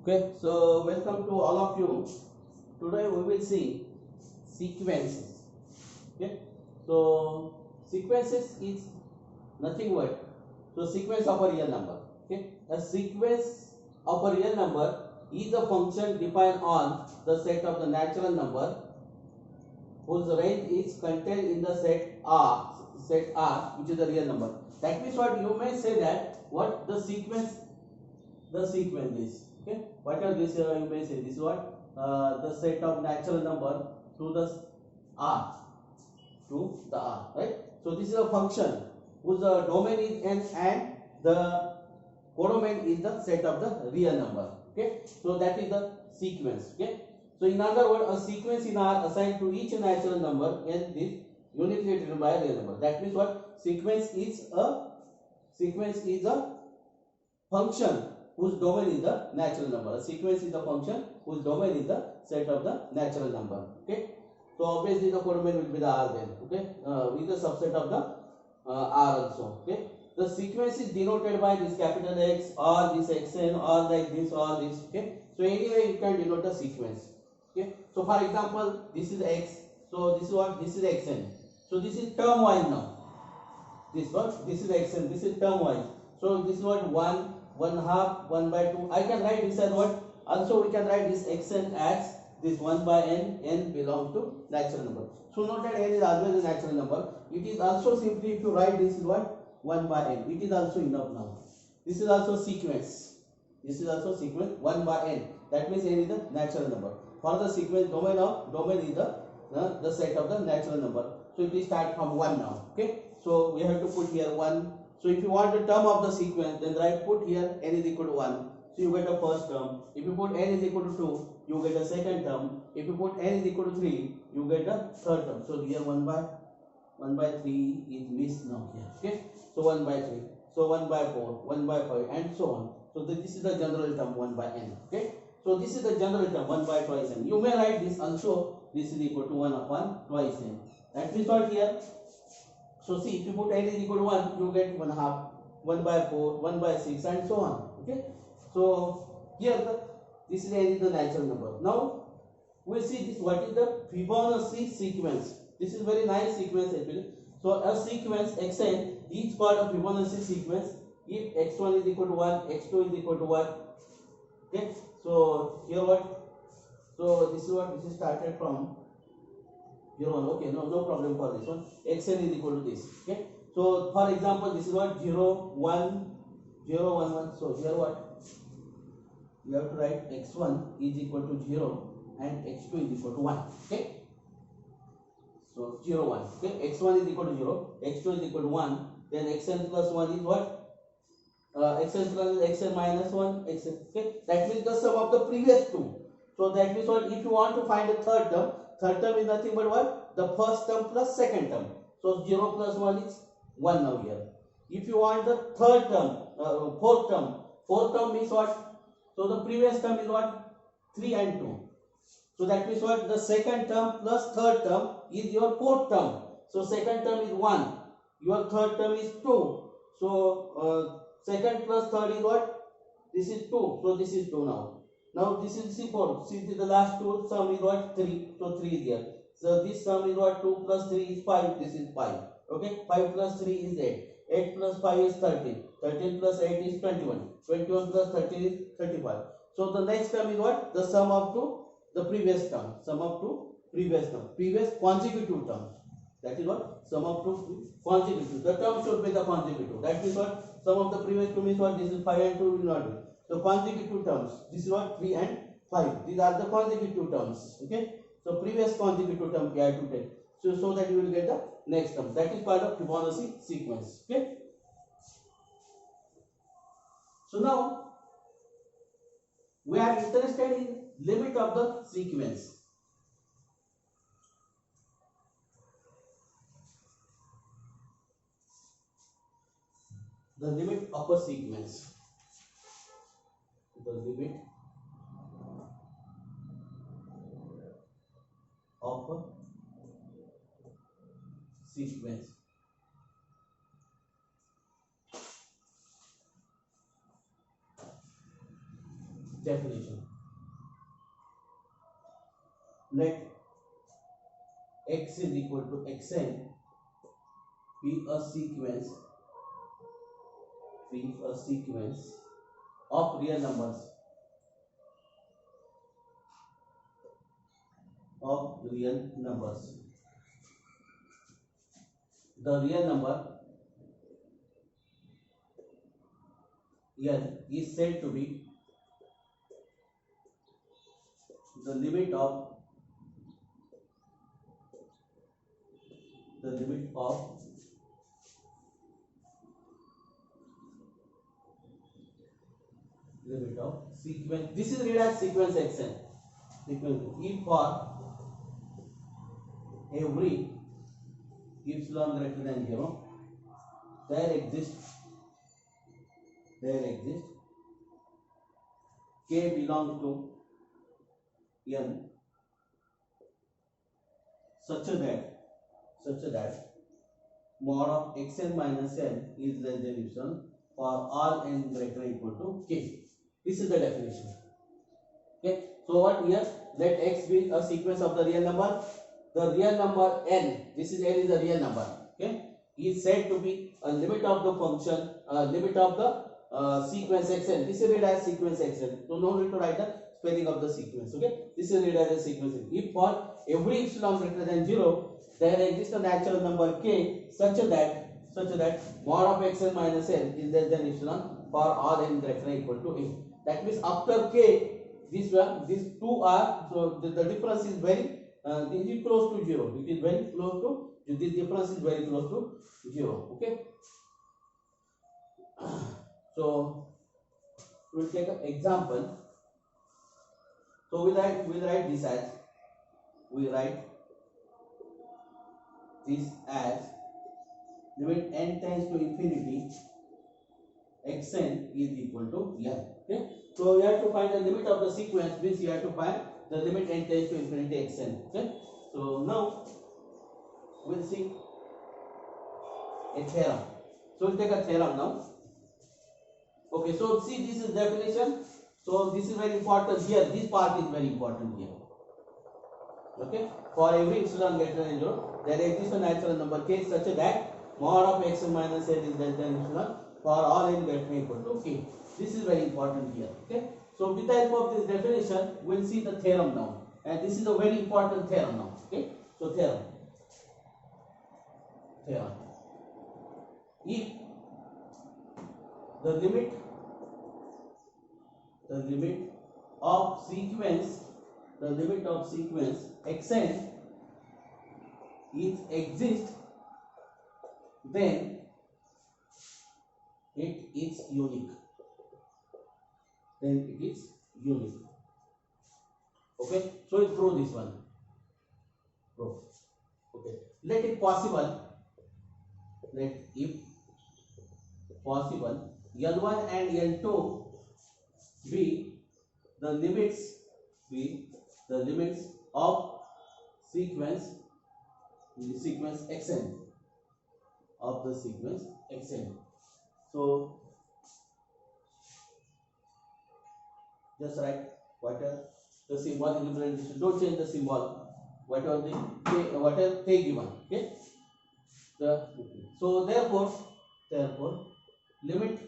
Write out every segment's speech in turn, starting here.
Okay, so welcome to all of you. Today we will see sequences. Okay, so sequences is nothing but sequence of a real number. Okay, a sequence of a real number is a function defined on the set of the natural number whose range is contained in the set R, which is the real number. That means what you may say that what the sequence is. Okay, what are this? You may say this is what the set of natural number to the R right? So this is a function whose domain is n and the codomain is the set of the real number. Okay, so that is the sequence. Okay, so in other words, a sequence in R assigned to each natural number and this uniquely written by a real number. That means what sequence is a function whose domain is the natural number. A sequence is a function whose domain is the set of the natural number. Okay, so obviously the codomain will be the R then. Okay, with the subset of the R also. Okay, the sequence is denoted by this capital X or this xn or like this or this. Okay, so anyway you can denote the sequence. Okay, so for example this is X, so this is what, this is xn, so this is term wise now. This is xn, this is term wise, so this is what 1/2 1/2. I can write this as what, also we can write this xn as this 1 by n belongs to natural number. So note that n is always a natural number. It is also simply, if you write this is what 1 by n, it is also enough now. This is also sequence. This is also sequence 1 by n. That means n is the natural number. For the sequence domain is the set of the natural number. So it will start from 1 now. Okay. So we have to put here 1. So if you want the term of the sequence, then put here n is equal to 1. So you get the first term. If you put n is equal to 2, you get the second term. If you put n is equal to 3, you get the third term. So here 1 by 3 is missed now here. Okay. So 1 by 3. So 1 by 4, 1 by 5, and so on. So this is the general term 1 by n. Okay. So this is the general term 1 by twice n. You may write this also. This is equal to 1 upon twice n. That means what here? So see, if you put n is equal to 1, you get 1/2, 1 by 4, 1 by 6, and so on. Okay. So here this is n is the natural number. Now we'll see this. What is the Fibonacci sequence? This is very nice sequence actually. So a sequence xn is called a Fibonacci sequence if x1 is equal to 1, x2 is equal to 1. Okay. So here what? So this is what, this is started from 0 1. Okay, no problem for this one. Xn is equal to this. Okay. So for example, this is what 0 1 0 1 1. So here what? We have to write x1 is equal to 0 and x2 is equal to 1. Okay. So 0 1. Okay. X1 is equal to 0, x2 is equal to 1. Then xn plus 1 is what? Xn plus xn minus 1 xn. Okay. That means the sum of the previous two. So that means what? If you want to find the third term is nothing but what? The first term plus second term. So 0 plus 1 is 1 now here. If you want the third term, fourth term means what? So the previous term is what? 3 and 2. So that means what? The second term plus third term is your fourth term. So second term is 1. Your third term is 2. So second plus third is what? This is 2. So this is 2 now. Now this is C4. See the last two sum is what? 3. So 3 is here. So this sum is what? 2 plus 3 is 5. This is 5. Okay. 5 plus 3 is 8. 8 plus 5 is 13. 13 plus 8 is 21. 21 plus 13 is 35. So the next term is what? The sum of two the previous term. Sum of two previous term. Previous consecutive terms. That is what? Sum of two consecutive. The term should be the consecutive. That is what? Sum of the previous two means what? This is 5 and 2 will not be. So consecutive terms. This is what? 3 and 5. These are the consecutive terms. Okay. So previous consecutive term you have to take. So that you will get the next term. That is called a Fibonacci sequence. Okay. So now we are interested in limit of the sequence. The limit of a sequence. The limit of a sequence. definition. Let x is equal to xn be a sequence of real numbers The real number n is said to be the limit of sequence. This is read as sequence xn. If for every epsilon greater than 0 there exists k belongs to n such that mod of xn minus n is less than epsilon for all n greater than equal to k. This is the definition. Okay. So what here? Let x be a sequence of the real number. The real number n, this is n is a real number. Okay, is said to be a limit of the function, limit of the sequence xn. This is read as sequence xn. So no need to write the spelling of the sequence. Okay, this is read as a sequence. If for every epsilon greater than 0, there exists a natural number k such that mod of xn minus n is less than epsilon for all n greater than equal to n. That means after k, these two are, so the difference is very close to 0. It is very close to, this difference is very close to 0. Okay. So we will take an example. So we write this as limit n tends to infinity xn is equal to n. Okay. So we have to find the limit of the sequence, means you have to find the limit n tends to infinity xn. Okay. So now we'll see a theorem. So we'll take a theorem now. Okay. So see, this is definition. So this is very important here. This part is very important here. Okay. For every epsilon greater than 0, there exists a natural number k such that mod of xn minus n is less than epsilon for all n greater than equal to k. This is very important here. Okay. So with the help of this definition, we'll see the theorem now, and this is a very important theorem now. Okay. So theorem. If the limit of sequence xn is exist, then it is unique. Okay. So we prove this one. Okay. Let if possible, L1 and L2 be the limits of sequence xn, So just write whatever the symbol in representation. Don't change the symbol. Whatever they given. Okay. So therefore limit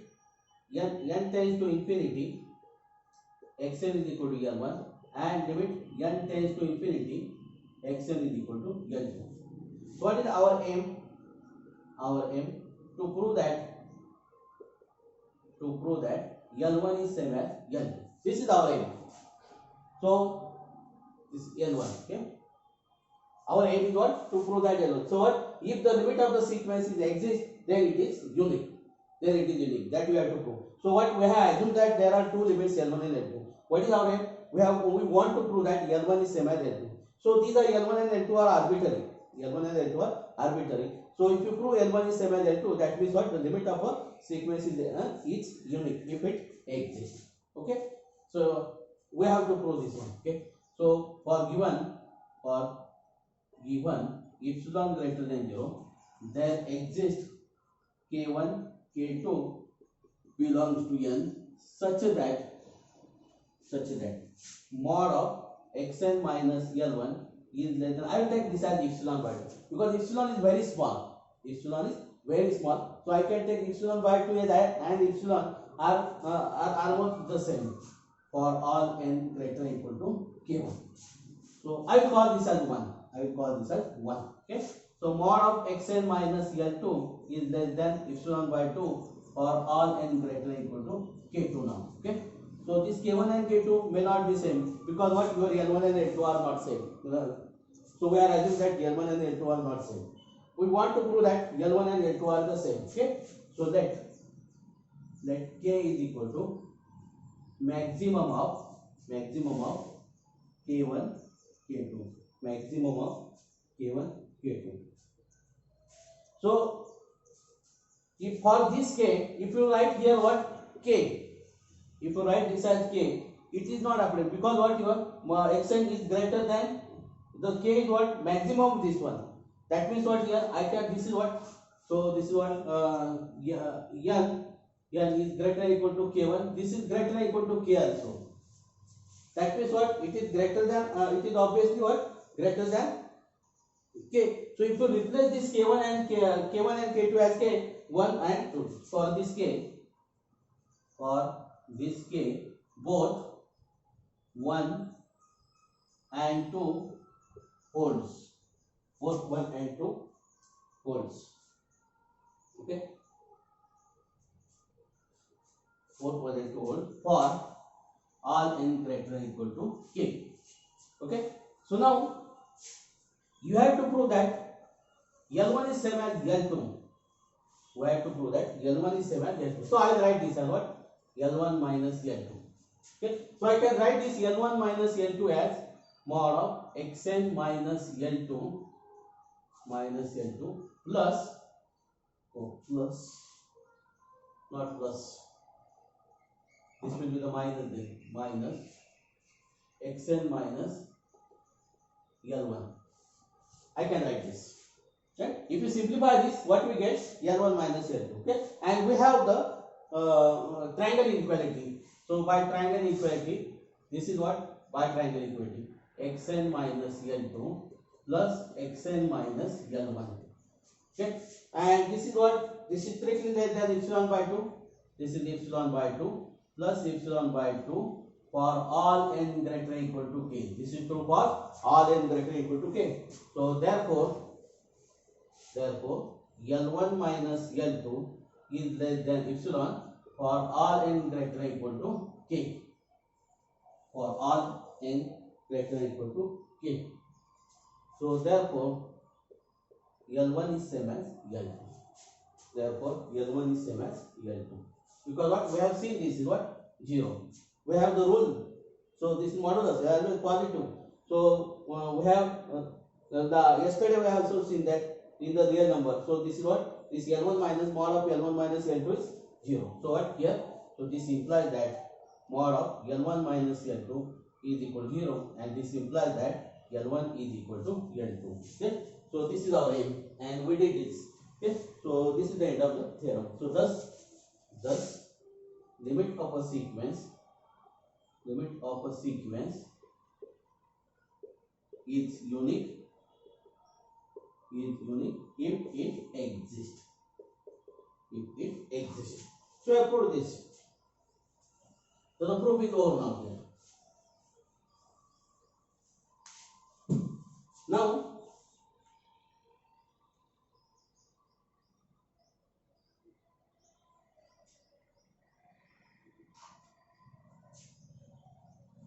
n tends to infinity xn is equal to n1, and limit n tends to infinity xn is equal to n2. So what is our aim? To prove that L1 is same as L2. This is our aim. So this is L1. Okay. Our aim is what? To prove that L1. So what? If the limit of the sequence is exists, then it is unique. That we have to prove. So what we have assumed that there are two limits L1 and L2. What is our aim? We want to prove that L1 is same as L2. So these are L1 and L2 are arbitrary. So if you prove L1 is same as L2, that means what? The limit of a sequence is unique if it exists. Okay. So we have to prove this one. Okay. So for given epsilon greater than 0, there exists k1, k2 belongs to n such that such that mod of xn minus L1 is less than, I will take this as epsilon by 2 because epsilon is very small. Epsilon is very small, so I can take epsilon by 2 as that, and epsilon are almost the same for all n greater than equal to k1. So I will call this as 1. I will call this as 1. Okay. So mod of xn minus L2 is less than epsilon by 2 for all n greater than equal to k2 now. Okay. So this k1 and k2 may not be same because what your L1 and L2 are not same. So we are assuming that L1 and L2 are not same. We want to prove that L1 and L2 are the same. Okay. So let k is equal to maximum of k1 k2, maximum of k1 k2. So if for this k, if you write here what k, if you write this as k, it is not applicable because what your xn is greater than the k is what maximum of this one. That means what here I can, this is what, so this is what n is greater than equal to k1. This is greater than equal to k also. That means what, it is greater than it is obviously what greater than k. So if you replace this k1 and k1 and k2 as k1 and 2 for this k both 1 and 2 holds, both 1 and 2 holds. Okay, both 1 and 2 holds for all n greater than equal to k. Okay, so now you have to prove that L1 is same as L2. We have to prove that L1 is same as L2. So I will write this as what? L1 minus L2. Okay. So I can write this L1 minus L2 as mod of xn minus L2 plus, not plus, this will be the minus then, minus xn minus L1. I can write this. Okay. If you simplify this, what we get? L1 minus L2. Okay. And we have the triangle inequality. So by triangle inequality, this is what? By triangle inequality, xn minus L2 plus xn minus L1. Okay. And this is what? This is strictly less than epsilon by 2. This is epsilon by 2 plus epsilon by 2 for all n greater than equal to k. This is true for all n greater than equal to k. So therefore L1 minus L2 is less than epsilon for all n greater than equal to k. For all n greater than equal to k. So therefore L1 is same as L2. Therefore L1 is same as L2. Because what we have seen, this is what? 0. We have the rule. So this is modulus, we have always positive. So we have yesterday we have also seen that in the real number. So this is what? This L1 minus mod of L1 minus L2 is 0. So what here? So this implies that mod of L1 minus L2 is equal to 0, and this implies that L1 is equal to L2. Okay. So this is our aim, and we did this. Okay. So this is the end of the theorem. So thus limit of a sequence is unique if it exists. So I prove this. So the proof is over now here. Now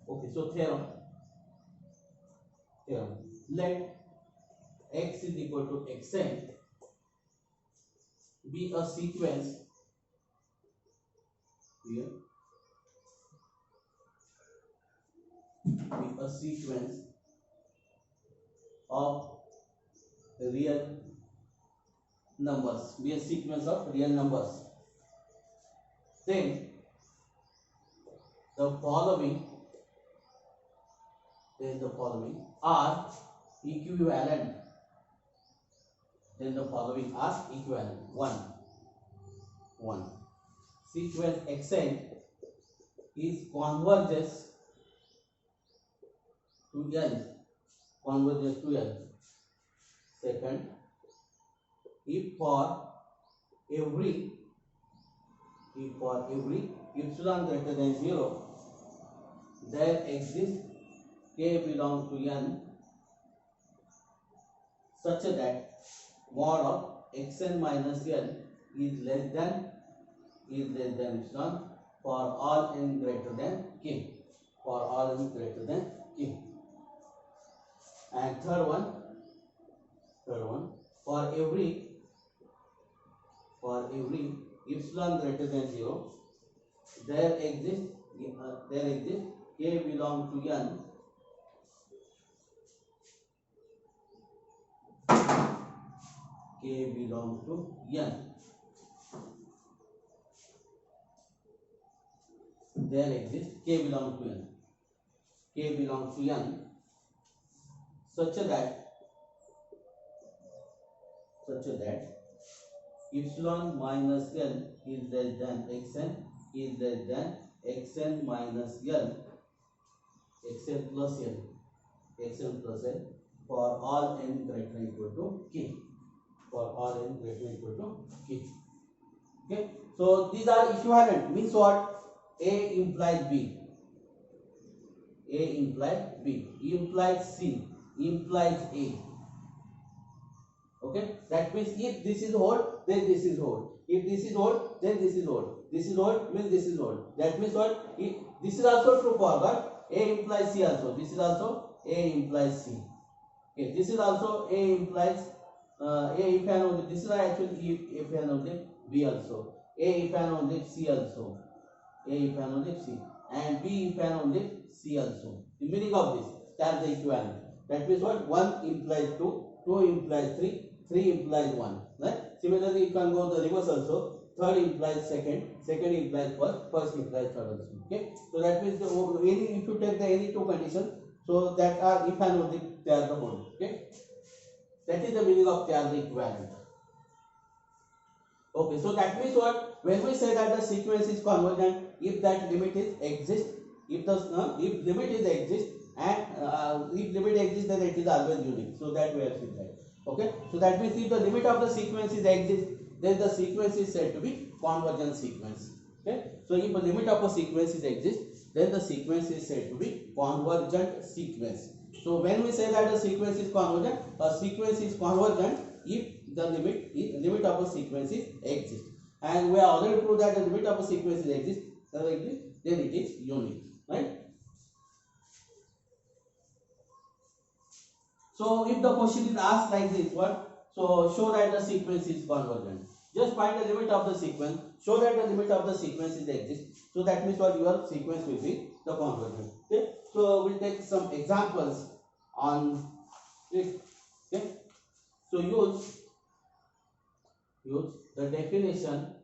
okay, so theorem, let x is equal to xn be a sequence here, be a sequence of real numbers, then the following are equivalent. One sequence xn is converges to n, converges to n. Second, if for every epsilon greater than 0, there exists k belongs to n such that mod of xn minus n is less than epsilon for all n greater than k. For all n greater than k. And third one, for every epsilon greater than 0, there exists k belong to n there exists k belongs to n such that epsilon minus n is less than xn minus n, xn plus n for all n greater than equal to k. Okay, so these are equivalent, means what? A implies B, E implies C, implies A. Okay, that means if this is whole, then this is whole. If this is whole, then this is whole. This is whole means this is whole. That means what? If this is also true for God, A implies C also. This is also A implies C. Okay, this is also A implies A if and only. This is actually if and only B also. A if and only C also. A if and only C. And B if and only C also. The meaning of this, that's the equivalent. That means what? 1 implies 2, 2 implies 3, 3 implies 1. Right? Similarly, you can go the reverse also. Third implies second, second implies first, first implies third also. Okay? So that means if you take the any two conditions, so that are if and only they are the whole. Okay? That is the meaning of they are the equivalent. Okay, so that means what? When we say that the sequence is convergent, if that limit is exist, if limit is exist, and if limit exists, then it is always unique. So that we have seen that. Okay, so that means if the limit of the sequence is exist, then the sequence is said to be convergent sequence. Okay, so if the limit of a sequence is exist, then the sequence is said to be convergent sequence. So when we say that the sequence is convergent, a sequence is convergent if the limit of a sequence is exist, and we have already proved that the limit of a sequence is exist, then it is unique, right? So if the question is asked like this, what? So show that the sequence is convergent. Just find the limit of the sequence, show that the limit of the sequence is exist. So that means what? Your sequence will be the convergent. Okay, so we'll take some examples on it. Okay, so use the definition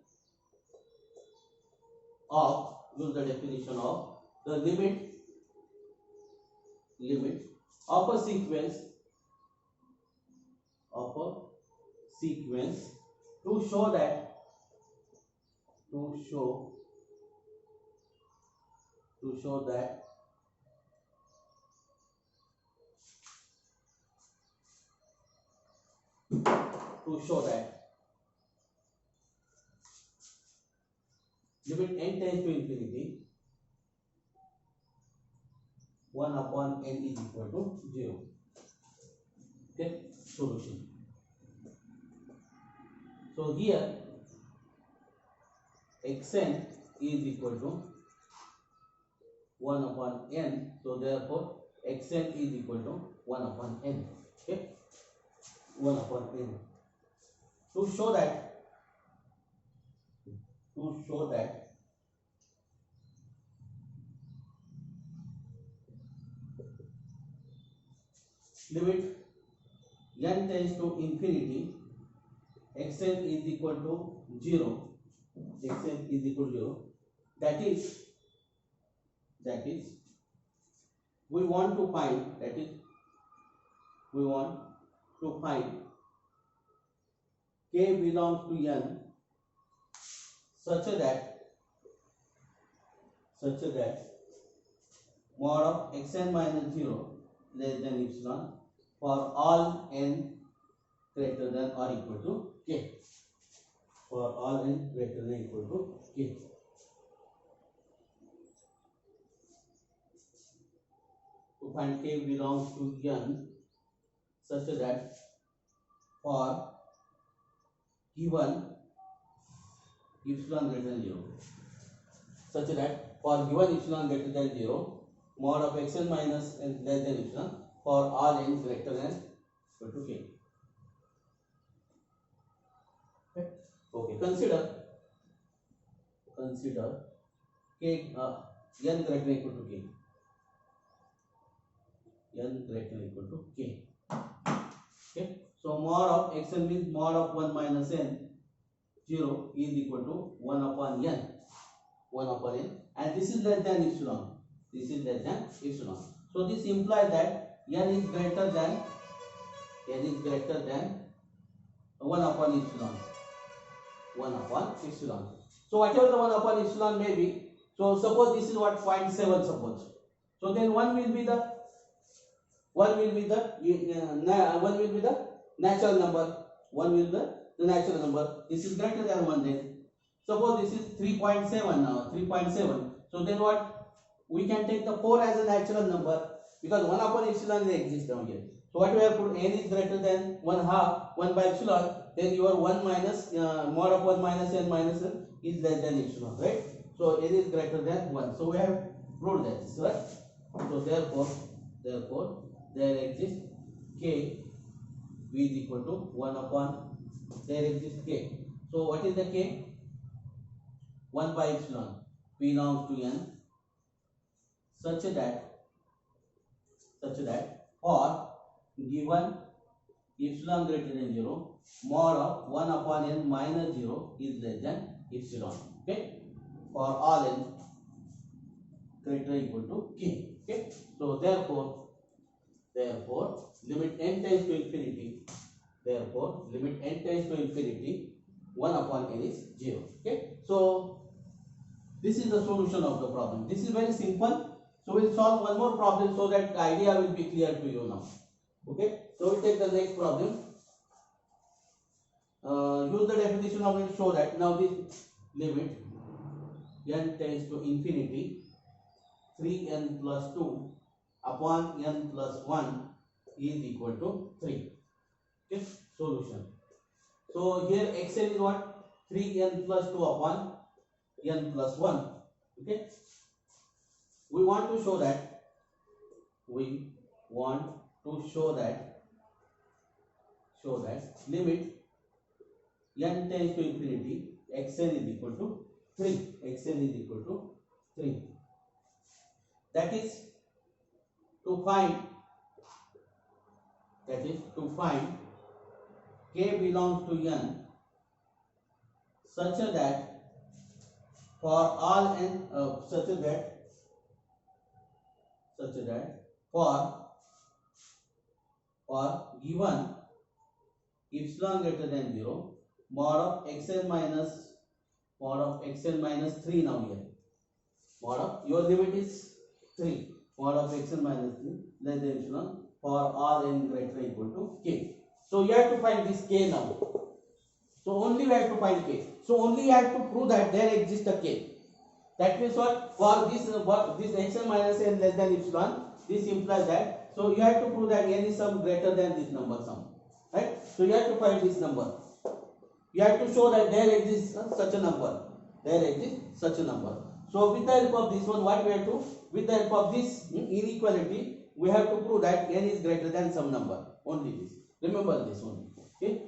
of the limit of a sequence to show that limit n tends to infinity 1 upon n is equal to 0. Okay, solution. So here xn is equal to 1 upon n. So therefore xn is equal to 1 upon n. Okay, 1 upon n. To show that limit n tends to infinity, xn is equal to 0. Xn is equal to 0. That is we want to find k belongs to n such that mod of xn minus 0 less than epsilon for all n greater than or equal to k. For all n greater than equal to k. To find k belongs to n such that for given epsilon greater than 0, such that for given epsilon greater than 0, mod of xn minus n less than epsilon for all n greater than equal to k. Okay, consider k n greater than equal to k. N greater than equal to k. Okay, so mod of xn means mod of 1 minus n 0 is equal to 1 upon n. 1 upon n, and this is less than epsilon. This is less than epsilon. So this implies that n is greater than 1 upon epsilon. 1 upon epsilon. So whatever the 1 upon epsilon may be, so suppose this is what 0.7 suppose. So then 1 will be the natural number. 1 will be the natural number. This is greater than 1 then. Suppose this is 3.7 now, 3.7. So then what? We can take the 4 as a natural number because 1 upon epsilon exists down here. So what we have put, n is greater than 1 half, 1 by epsilon, then your 1 minus, mod of 1 minus n minus n is less than epsilon, right? So n is greater than 1. So we have proved that, right? So therefore, there exists k is equal to 1 upon, there exists k. So what is the k? 1 by epsilon belongs to n such that for given epsilon greater than 0, mod of 1 upon n minus 0 is less than epsilon. Okay, for all n greater than equal to k. Okay, so therefore limit n tends to infinity. Therefore limit n tends to infinity, 1 upon n is 0. Okay, so this is the solution of the problem. This is very simple. So we'll solve one more problem so that the idea will be clear to you now. Okay, so we'll take the next problem. Use the definition of it, show that now this limit n tends to infinity 3n plus 2 upon n plus 1 is equal to 3. Okay, solution. So here xn is what? 3n plus 2 upon n plus 1. Okay, we want to show that limit n tends to infinity, xn is equal to 3. Xn is equal to 3. That is to find k belongs to n such that for all n such that for given epsilon greater than 0, mod of xn minus 3 now here. Mod of your limit is 3. Mod of xn minus 3 less than epsilon for all n greater than equal to k. So you have to find this k now. So only we have to find k. So only you have to prove that there exists a k. That means what? For this xn minus n less than epsilon, this implies that. So you have to prove that n is some greater than this number sum, right? So you have to find this number. You have to show that there exists such a number. There exists such a number. So with the help of this one, what we have to? With the help of this inequality, we have to prove that n is greater than some number. Only this. Remember this only. Okay.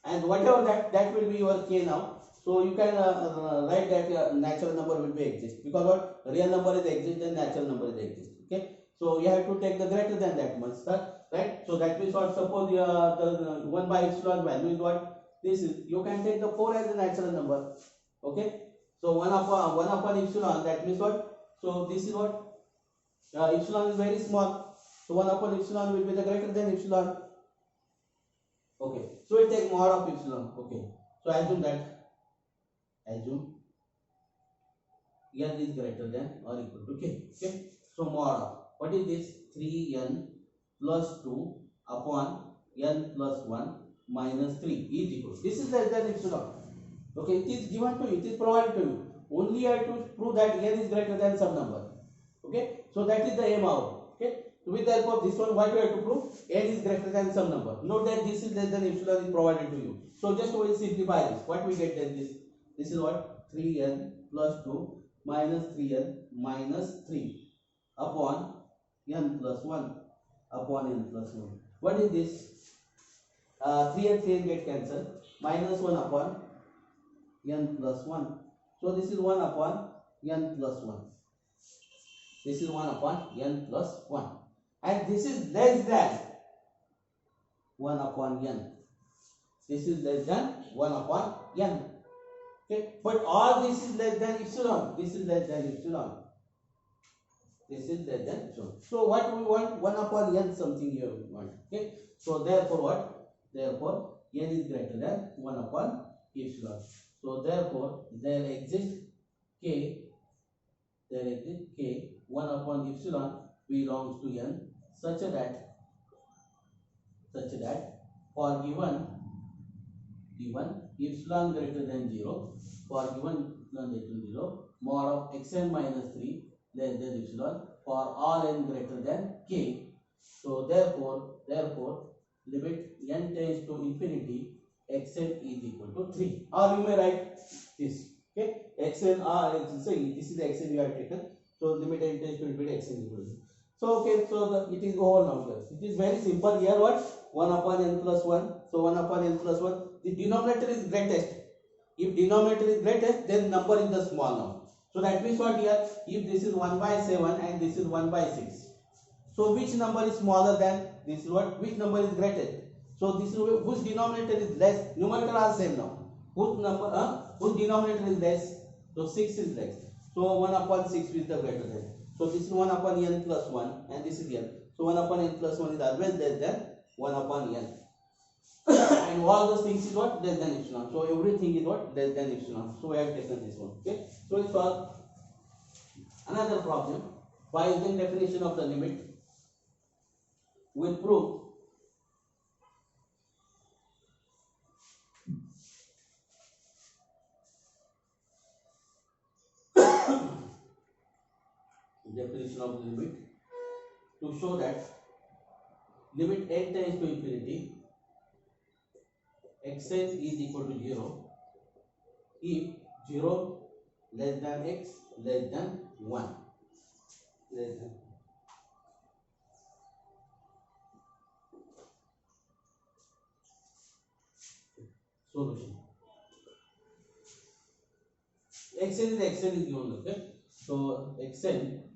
And whatever that will be your k now. So you can write that natural number will be exist, because what? Real number is exist and natural number is exist. Okay. So you have to take the greater than that much, right? So that means what? Suppose the 1 by epsilon value is what? This is, you can take the 4 as a natural number. Okay. So 1 upon epsilon, that means what? So this is what? Epsilon is very small. So 1 upon epsilon will be the greater than epsilon. Okay. So we take mod of epsilon. Okay. So assume n is greater than or equal to k. Okay. So mod of, what is this? 3n plus 2 upon n plus 1 minus 3 is equal. This is less than epsilon. Okay, it is given to you, it is provided to you. Only you have to prove that n is greater than some number. Okay, so that is the aim out. Okay, so with therefore this one, what you have to prove? N is greater than some number. Note that this is less than epsilon is provided to you. So just we will simplify this. What we get then? This is what? 3n plus 2 minus 3n minus 3 upon n plus 1 upon n plus 1. What is this? 3 and 3 get cancelled. Minus 1 upon n plus 1. So this is 1 upon n plus 1. This is 1 upon n plus 1. And this is less than 1 upon n. This is less than 1 upon n. Okay, but all this is less than epsilon. This is less than epsilon. This is less than epsilon. So what we want? 1 upon n something here we want. Okay, so therefore what? Therefore n is greater than 1 upon epsilon. So therefore there exists k. There exists k. 1 upon epsilon belongs to n such that for given epsilon greater than 0, for given epsilon greater than 0, mod of xn minus 3 less than epsilon for all n greater than k. So therefore limit n tends to infinity, xn is equal to 3. Or you may write this. Okay, xn this is the xn you have taken. So limit n tends to infinity, xn is equal to 3. So okay, so it is over now here. It is very simple. Here what? 1 upon n plus 1. So 1 upon n plus 1. The denominator is greatest. If denominator is greatest, then number is the small now. So that means what here? If this is 1 by 7 and this is 1 by 6. So which number is smaller than this? Is what? Which number is greatest? So this is whose denominator is less. Numerator are same now. Whose denominator is less? So 6 is less. So 1 upon 6 is the greater than. So this is 1 upon n plus 1 and this is n. So 1 upon n plus 1 is always less than 1 upon n. And all those things is what? Less than epsilon. So everything is what? Less than epsilon. So we have taken this one. Okay. So we solve another problem by using definition of the limit. We'll prove definition of the limit to show that limit n tends to infinity, xn is equal to 0 if 0 less than x less than 1 less than. Solution. xn is given. Okay, so xn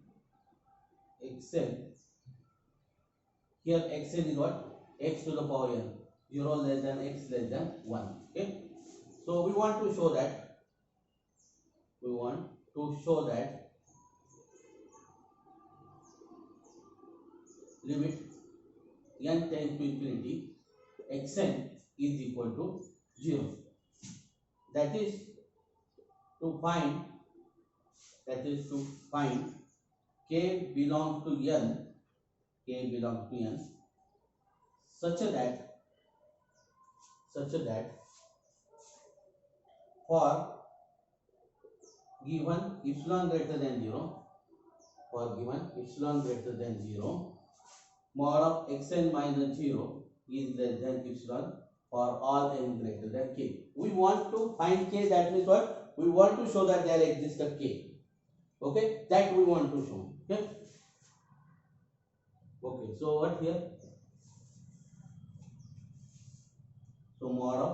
here xn is what? X to the power n. 0 less than x less than 1. Okay, so we want to show that limit n tends to infinity, xn is equal to 0. That is to find k belongs to n such that for given epsilon greater than 0, mod of xn minus 0 is less than epsilon for all n greater than k. We want to find k, that means what? We want to show that there exists a k. Okay, that we want to show. Okay, so what here? So mod of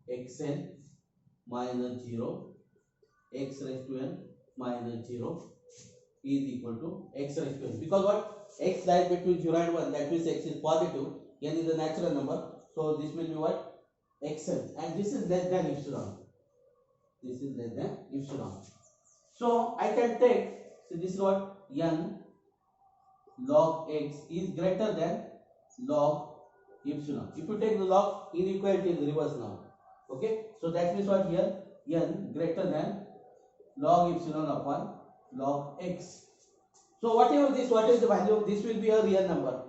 xn minus 0 x raised to n minus 0 is equal to x raised to n. Because what? X lies between 0 and 1, that means x is positive, n is a natural number. So this will be what? Xn, and this is less than epsilon. So I can take, so this is what? N log x is greater than log epsilon. If you take the log, inequality is reverse now. Okay, so that means what here? N greater than log epsilon upon log x. So whatever this, what is the value? This will be a real number.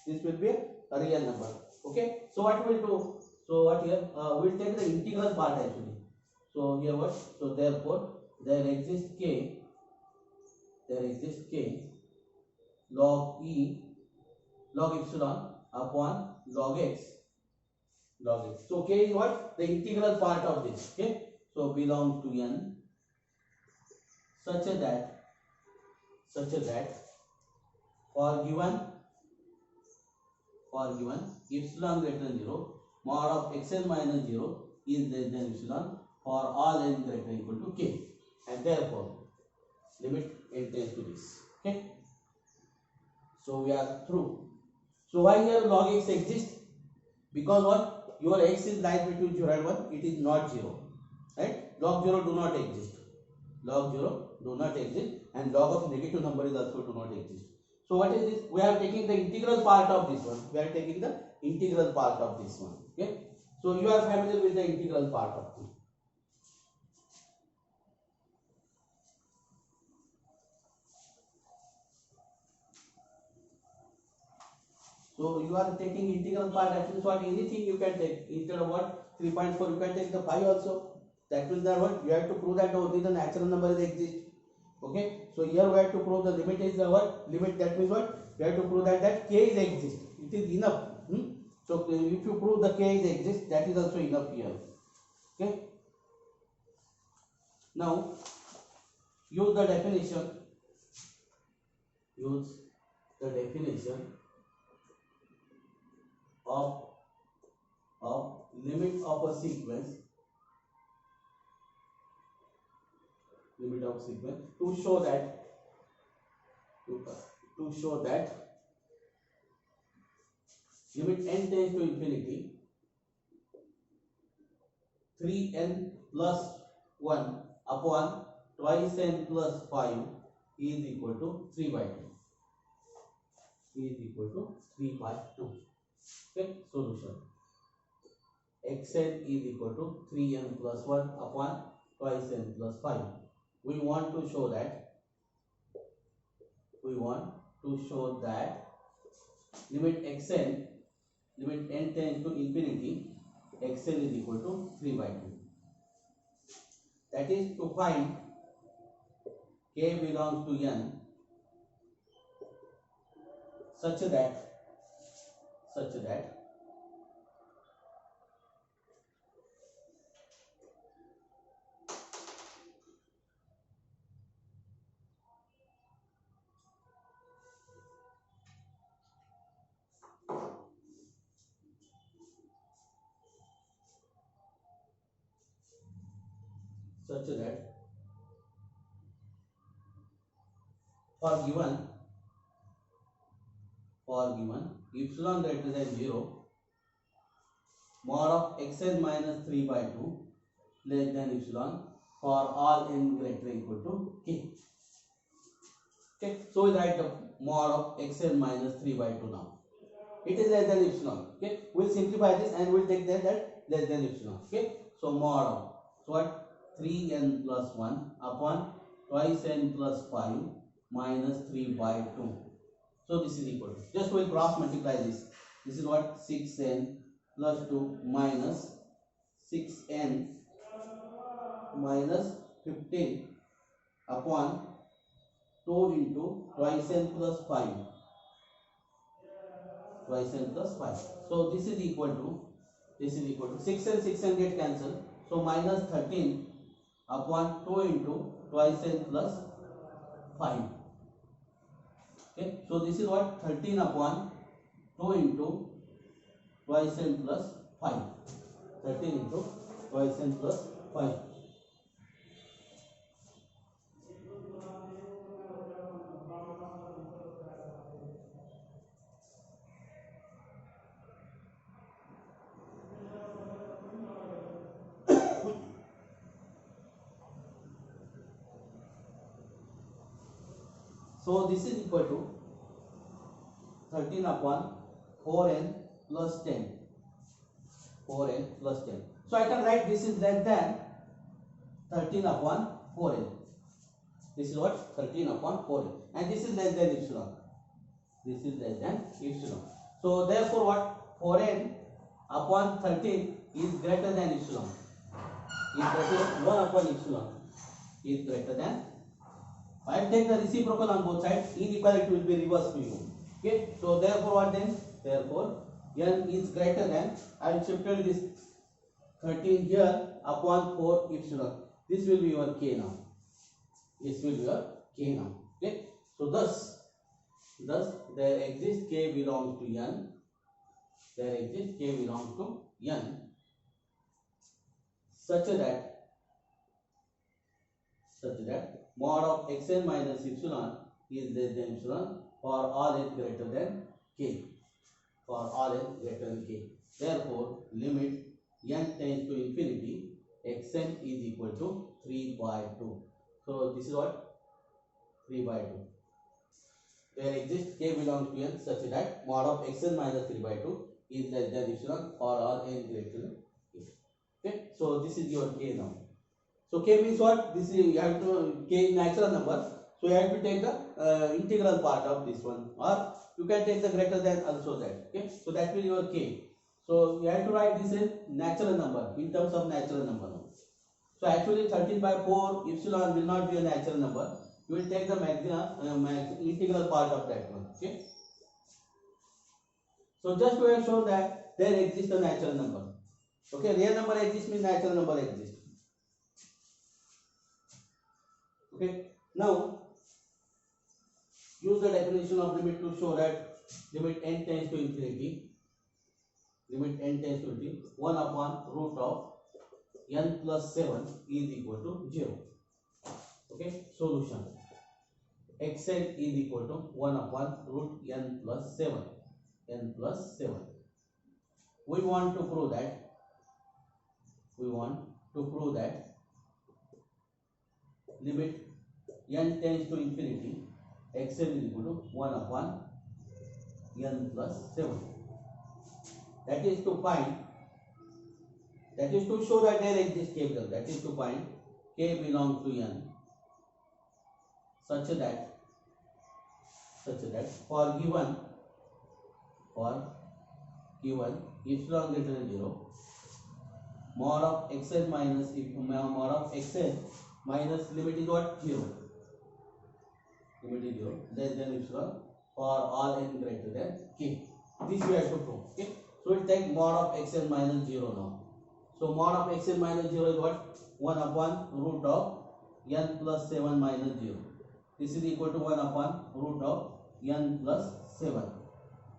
This will be a real number. Okay. So what we'll do? So what here? We'll take the integral part actually. So here what? So therefore there exists k. There exists k log e log epsilon upon log x. Log x. So k is what? The integral part of this. Okay. So belongs to n such that for given epsilon greater than 0, mod of xn minus 0 is less than epsilon for all n greater than equal to k, and therefore limit n tends to this. Okay. So we are through. So why here log x exists? Because what? Your x is lies between 0 and 1. It is not 0. Right? Log 0 do not exist. Log 0 do not exist, and log of negative number is also do not exist. So what is this? We are taking the integral part of this one. We are taking the integral part of this one. Okay. So you are familiar with the integral part of this. So you are taking integral part. That means what? Anything you can take instead of what 3.4, you can take the 5 also. That means that what you have to prove that only the natural number exists. Okay. So here we have to prove the limit is the what limit. That means what we have to prove that k is exist. It is enough. So if you prove the k is exist, that is also enough here. Okay. Now use the definition. Use the definition of limit of a sequence. Limit of sequence to show that limit n tends to infinity 3n plus 1 upon twice n plus 5 is equal to 3 by 2. Is equal to 3 by 2. Okay. Solution. Xn is equal to 3n plus 1 upon twice n plus 5. We want to show that limit xn, limit n tends to infinity, xn is equal to 3 by 2. That is to find k belongs to n such that for given epsilon greater than 0, mod of xn minus 3 by 2 less than epsilon for all n greater than equal to k. Okay. So we write the mod of xn minus 3 by 2 now. It is less than epsilon. Okay. We'll simplify this and we'll take that less than epsilon. Okay. So mod of what 3n plus 1 upon twice n plus 5 minus 3 by 2. So this is equal to, just we'll cross multiply this. This is what 6n plus 2 minus 6n minus 15 upon 2 into twice n plus 5. Twice n plus 5. So this is equal to 6 and 6 and get cancelled. So minus 13 upon 2 into twice n plus 5. Okay. So this is what 13 upon 2 into twice n plus 5. 13 into twice n plus 5. So this is equal to 13 upon 4n plus 10. 4n plus 10. So I can write this is less than 13 upon 4n. This is what 13 upon 4n. And this is less than epsilon. This is less than epsilon. So therefore what? 4n upon 13 is greater than epsilon. Is greater than 1 upon epsilon. Is greater than. I will take the reciprocal on both sides. Inequality will be reversed to you. Okay. So therefore what then? Therefore n is greater than. I will shift this 13 here upon 4 epsilon. This will be your k now. This will be your k now. Okay. So thus there exists k belongs to n. There exists k belongs to n such that mod of xn minus epsilon is less than epsilon for all n greater than k. For all n greater than k. Therefore, limit n tends to infinity, xn is equal to 3 by 2. So this is what? 3 by 2. There exists k belongs to n such that mod of xn minus 3 by 2 is less than epsilon for all n greater than k. Okay, so this is your k now. So k means what? This is you have to k is natural number. So you have to take the integral part of this one, or you can take the greater than also that. Okay, so that will be your k. So you have to write this in natural number in terms of natural number. So actually 13 by 4 epsilon will not be a natural number. You will take the integral part of that one. Okay. So just we have shown that there exists a natural number. Okay, real number exists means natural number exists. Okay, now use the definition of limit to show that limit n tends to infinity. Limit n tends to infinity. 1 upon root of n plus 7 is equal to 0. Okay, solution. Xn is equal to 1 upon root n plus 7. N plus 7. We want to prove that. Limit n tends to infinity. Xn is equal to 1 upon n plus 7. That is to find. That is to show that there exists k belongs. That is to find k belongs to n such that for given epsilon greater than 0, mod of xn minus limit is what? 0. Limit is 0 less than epsilon for all n greater than k. This we have to prove. Okay. So we will take mod of xn minus 0 now. So mod of xn minus 0 is what? 1 upon root of n plus 7 minus 0. This is equal to 1 upon root of n plus 7.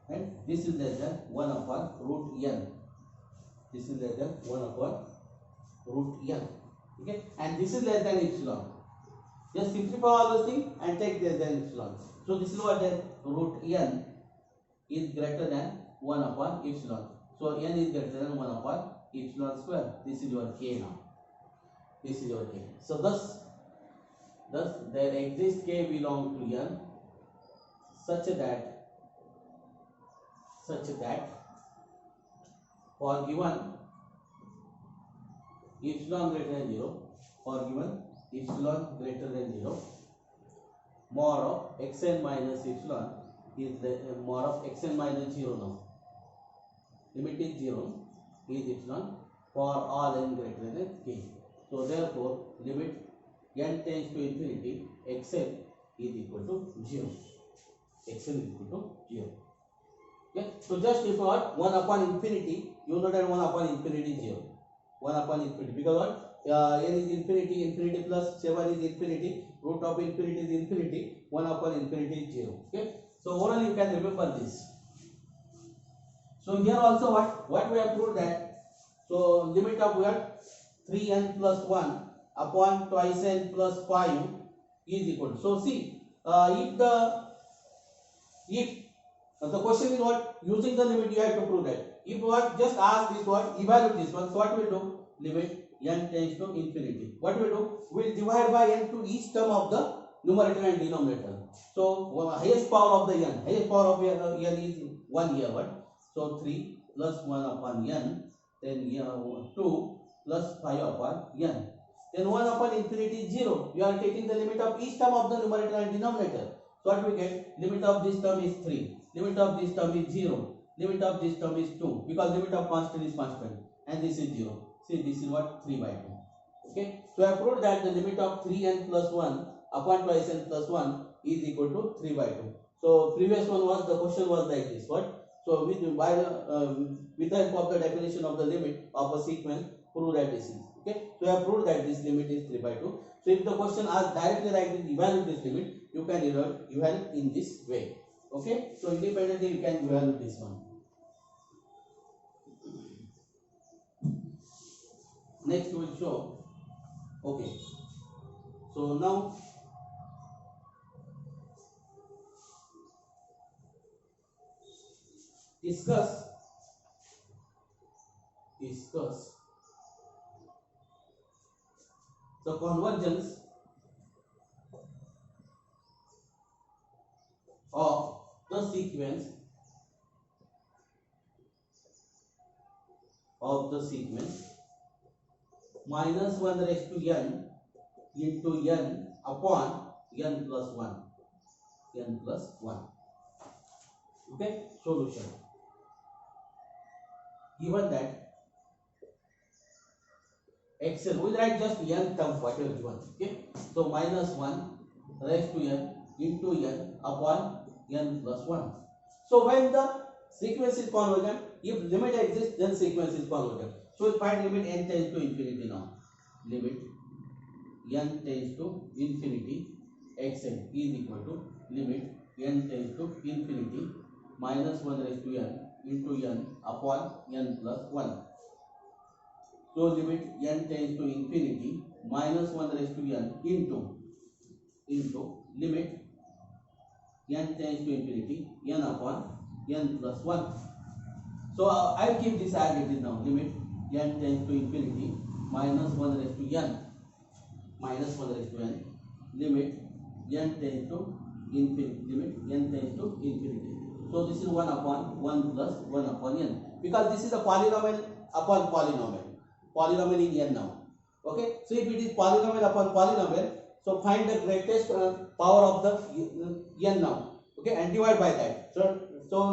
And this is less than 1 upon root n. This is less than 1 upon root n. Okay. And this is less than epsilon. Just simplify all those things and take less than epsilon. So this is what that root n is greater than 1 upon epsilon. So n is greater than 1 upon epsilon square. This is your k now. This is your k. So thus there exists k belong to n such that for given epsilon greater than 0, mod of xn minus epsilon is the mod of xn minus 0 now. Limit is 0 is epsilon for all n greater than k. So therefore limit n tends to infinity, xn is equal to 0. Xn is equal to 0. Okay. So just if what 1 upon infinity, you know that 1 upon infinity is 0. 1 upon infinity, because what n is infinity plus 7 is infinity, root of infinity is infinity, 1 upon infinity is 0. Okay. So orally you can remember this. So here also what we have proved that, so limit of what 3n plus 1 upon twice n plus 5 is equal to. So see, if the question is what, using the limit you have to prove that. If what, just ask this what, evaluate this one. So what we do? Limit n tends to infinity. What we do? We will divide by n to each term of the numerator and denominator. So highest power of the n, highest power of n is 1 here. What? So 3 plus 1 upon n, then 2 plus 5 upon n. Then 1 upon infinity is 0. You are taking the limit of each term of the numerator and denominator. So what we get? Limit of this term is 3. Limit of this term is 0. limit of this term is 2 because limit of constant is constant, and this is 0. See, this is what 3 by 2. Okay, so I proved that the limit of 3n plus 1 upon twice n plus 1 is equal to 3 by 2. So previous one was, the question was like this, what? So with the help of the definition of the limit of a sequence, prove that this is okay. So I proved that this limit is 3 by 2. So if the question asks directly like this, evaluate this limit, you can evaluate in this way. Okay, so independently you can evaluate this one. Next we will show. Okay, so now discuss the convergence of the sequence minus 1 raised to n into n upon n plus 1. Okay, solution. Given that xn, we write just n term whatever given. Okay, so minus 1 raised to n into n upon n plus 1. So when the sequence is convergent, if limit exists, then sequence is convergent. So we find limit n tends to infinity now. Limit n tends to infinity, xn is equal to limit n tends to infinity minus 1 raised to n into n upon n plus 1. So limit n tends to infinity minus 1 raised to n into limit n tends to infinity n upon n plus 1. So I will keep this as it is now. Limit n tends to infinity minus 1 raised to n limit n tends to infinity. So this is 1 upon 1 plus 1 upon n, because this is a polynomial upon polynomial in n now. Okay, so if it is polynomial upon polynomial, so find the greatest power of the n now. Okay, and divide by that. So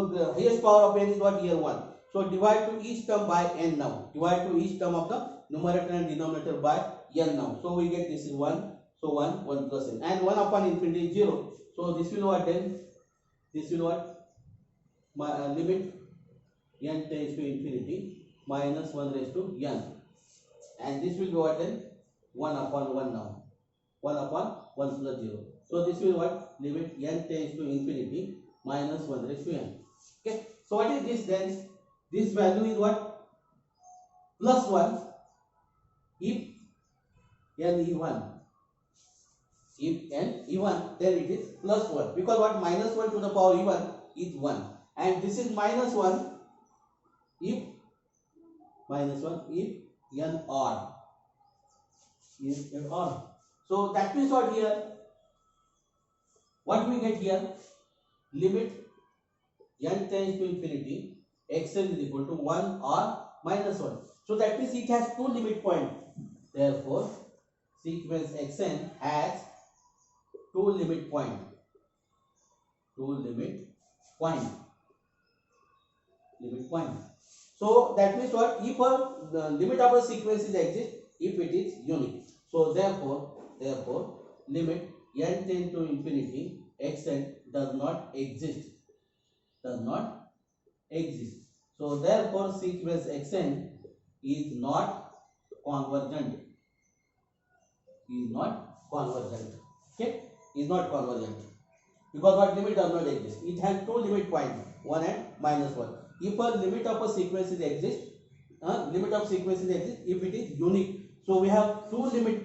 the highest power of n is what? Here 1. So divide to each term by n now. Divide to each term of the numerator and denominator by n now. So we get this is 1. So 1 plus n, and 1 upon infinity is 0. So this will what then? This will what? Limit n tends to infinity minus 1 raised to n, and this will be what then? 1 upon 1 now. 1 upon 1 plus 0. So this will what? Limit n tends to infinity minus 1 raised to n. Okay. So what is this then? This value is what? Plus 1 if n even. If n even, then it is plus 1, because what? Minus 1 to the power even is 1, and this is minus 1 if n odd. So that means what here? What we get here? Limit n tends to infinity, xn is equal to 1 or minus 1. So that means it has two limit points. Therefore, sequence xn has two limit point. So that means what? If the limit of a sequence is exist, if it is unique. So therefore limit n tends to infinity, xn does not exist. So therefore sequence xn is not convergent. Okay, is not convergent, because what? Limit does not exist. It has two limit points, 1 and minus 1. If a limit of a sequence exists, if it is unique, so we have two limit,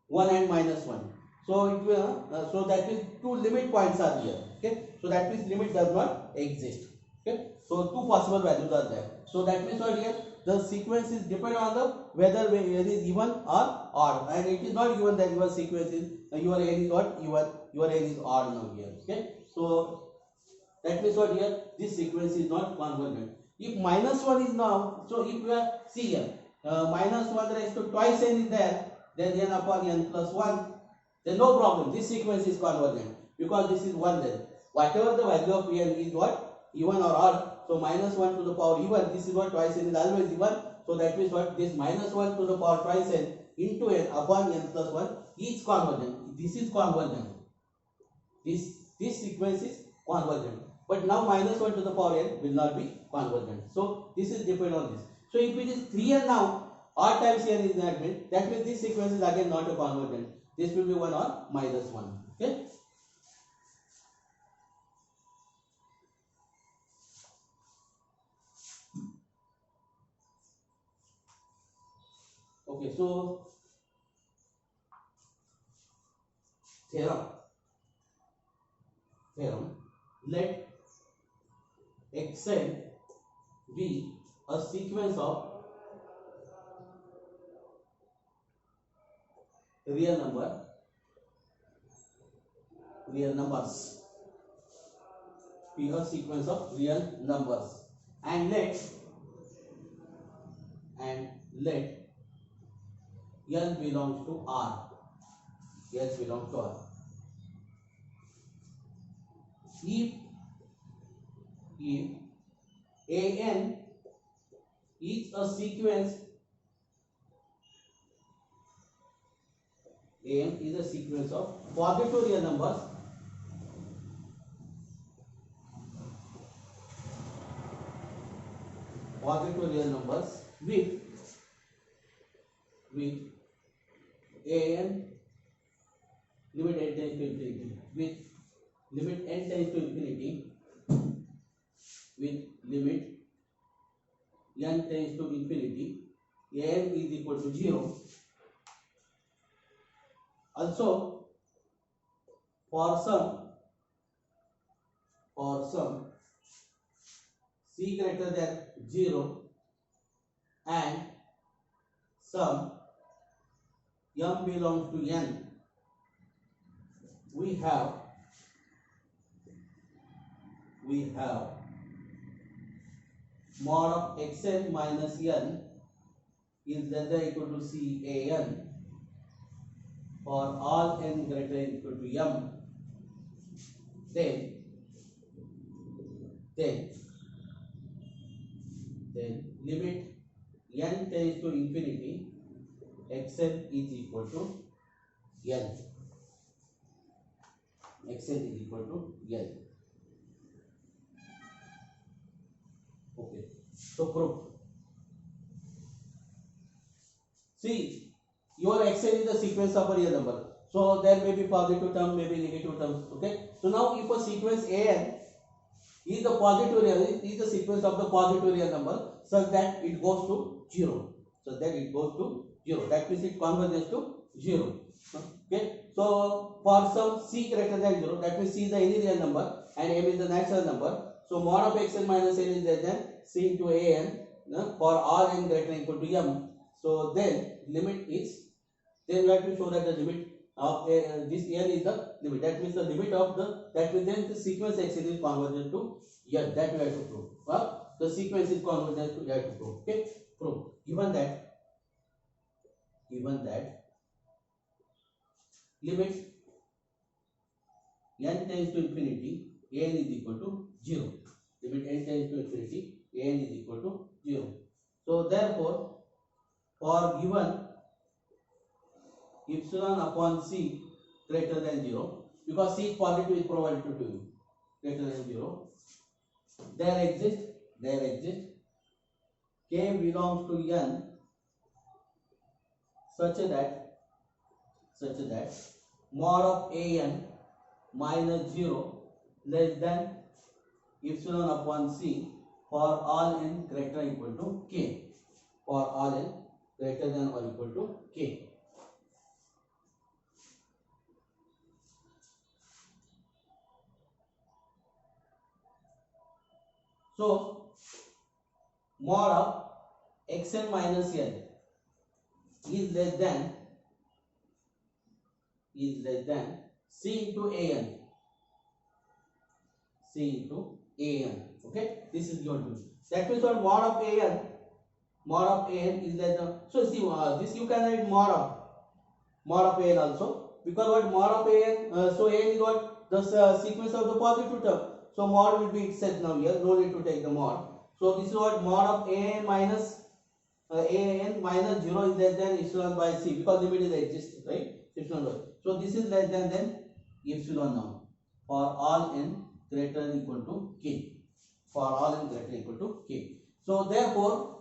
1 and minus 1. So it will, so that means two limit points are here. Okay, so that means limit does not exist. Okay, so two possible values are there. So that means what here? The sequence is depend on the whether it is even or odd, and it is not given that your sequence is your n is what? Your n is odd now here. Okay, so that means what here? This sequence is not convergent. If minus 1 is now, so if you are, see here, minus 1 raised to twice n is there, then n upon n plus 1, then no problem. This sequence is convergent, because this is 1 then. Whatever the value of n is what? even or odd. So minus 1 to the power even, this is what twice n is always even. So that means what, this minus 1 to the power twice n into n upon n plus 1 is convergent. This is convergent. This sequence is convergent. But now minus 1 to the power n will not be convergent. So this is depend on this. So if it is 3n now, odd times n is not meant, that means this sequence is again not a convergent. This will be 1 or minus 1. Okay. Okay, so theorem. Let xn be a sequence of real numbers, be a sequence of real numbers, and let n belongs to R. If an is a sequence, of positive real numbers with an limit n tends to infinity, with limit n tends to infinity, with limit n tends to infinity, n is equal to 0. Also, for some c greater than 0 and some m belongs to n, we have mod of xn minus n is less than or equal to Can for all n greater than or equal to m, then limit n tends to infinity, xn is equal to n. Okay. So proof. See, your xn is the sequence of a real number. So there may be positive term, may be negative terms. Okay. So now if a sequence an is the positive real, is the sequence of the positive real number such that it goes to 0. That means it converges to 0. Okay. So for some c greater than 0, that means c is the any real number and m is the natural number. So mod of xn minus n is less than c into an for all n greater than or equal to m. So then limit is, then we have to show that the limit of this n is the limit. That means the limit of that means then the sequence xn is convergent to n. That we have to prove. The sequence is convergent to, we have to prove. Okay, prove. Given that limit n tends to infinity, n is equal to 0. Limit n tends to infinity, n is equal to 0. So therefore, for given epsilon upon c greater than 0, because c is positive is provided to you, greater than 0, there exists k belongs to n such that mod of an minus 0 less than epsilon upon c for all n greater than or equal to k. For all n greater than or equal to k. So mod of xn minus n is less than c into an. Okay, this is given to you. That means what mod of an is less than. So see this you can write mod of an also, because what mod of an, so an is what the sequence of the positive term. So mod will be itself now here. No need to take the mod. So this is what mod of an minus an minus 0 is less than epsilon by c, because limit is exists, right? Epsilon by. So this is less than epsilon now for all n greater than equal to k. For all n greater than equal to k. So therefore,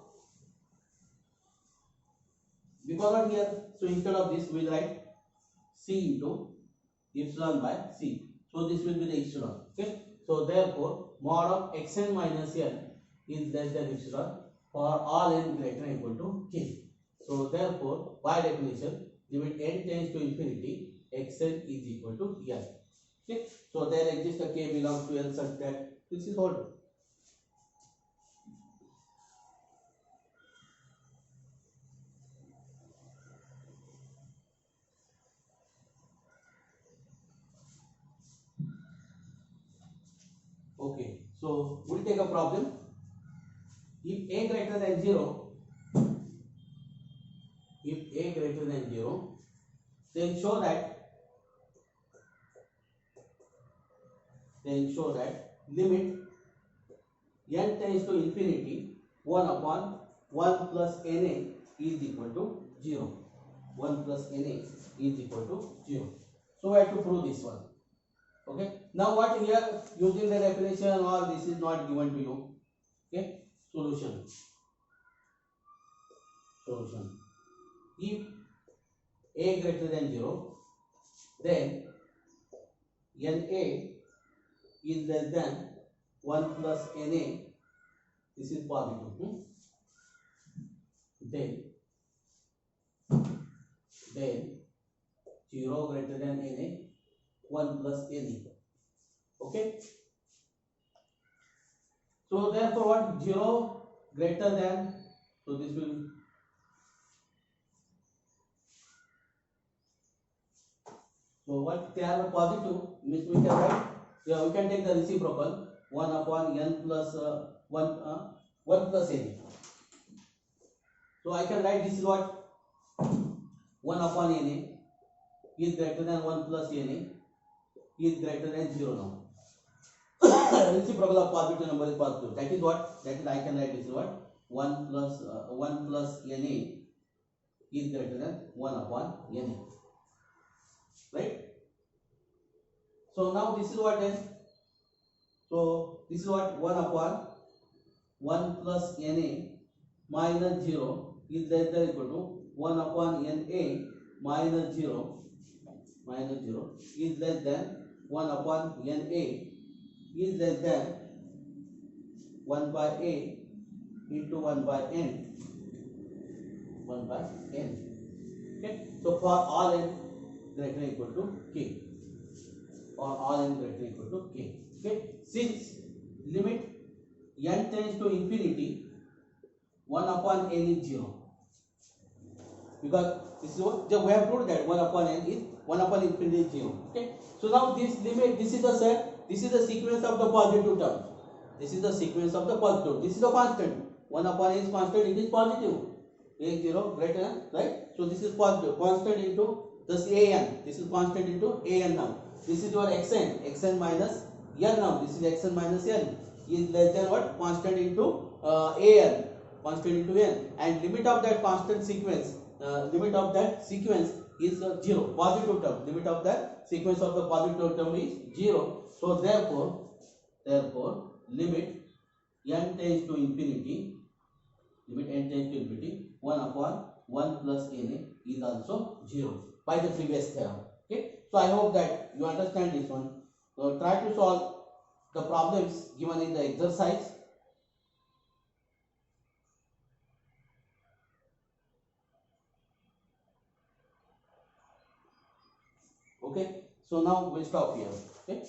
because of here, so instead of this we will write c into epsilon by c. So this will be the epsilon. Okay. So therefore, mod of xn minus n is less than epsilon for all n greater than equal to k. So therefore, by definition, limit n tends to infinity, xn is equal to n. Okay. So there exists a k belongs to n such that this is all. Okay. So we'll take a problem. If a greater than 0, then show that limit n tends to infinity 1 upon 1 plus na is equal to 0. 1 plus na is equal to 0. So we have to prove this one. Okay. Now what here, using the definition, or this is not given to you. Okay. Solution. If a greater than 0, then na is less than 1 plus na. This is positive. Then 0 greater than na, 1 plus na. Okay. So therefore, what 0 greater than, so this will, so what they are positive means we can write, yeah, we can take the reciprocal 1 upon n plus 1 plus na. So I can write this is what 1 upon na is greater than 1 plus na is greater than 0 now. Reciprocal of positive number is positive. That is what, that is I can write this is what 1 plus na is greater than 1 upon na. Right? So now this is what then. So this is what 1 upon 1 plus na minus 0 is less than equal to 1 upon na minus 0 is less than 1 upon na is less than 1 by a into 1 by n. 1 by n. Okay. So for all n greater than equal to k. For all n greater than equal to k. Okay. Since limit n tends to infinity, 1 upon n is 0. Because this is what we have proved that 1 upon n is 1 upon infinity is 0. Okay. So now this limit, this is the set, this is the sequence of the positive terms. This is the sequence of the positive. This is the constant. 1 upon n is constant, it is positive. A 0 greater than, right? So this is positive. Constant into this an. This is constant into an now. This is your xn minus n now. This is xn minus n is less than what? Constant into an. Constant into n. And limit of that constant sequence, limit of that sequence is 0. Positive term. Limit of that sequence of the positive term is 0. So therefore limit n tends to infinity, 1 upon 1 plus na is also 0 by the previous theorem. Okay. So I hope that you understand this one. So try to solve the problems given in the exercise. Okay. So now we'll stop here. Okay.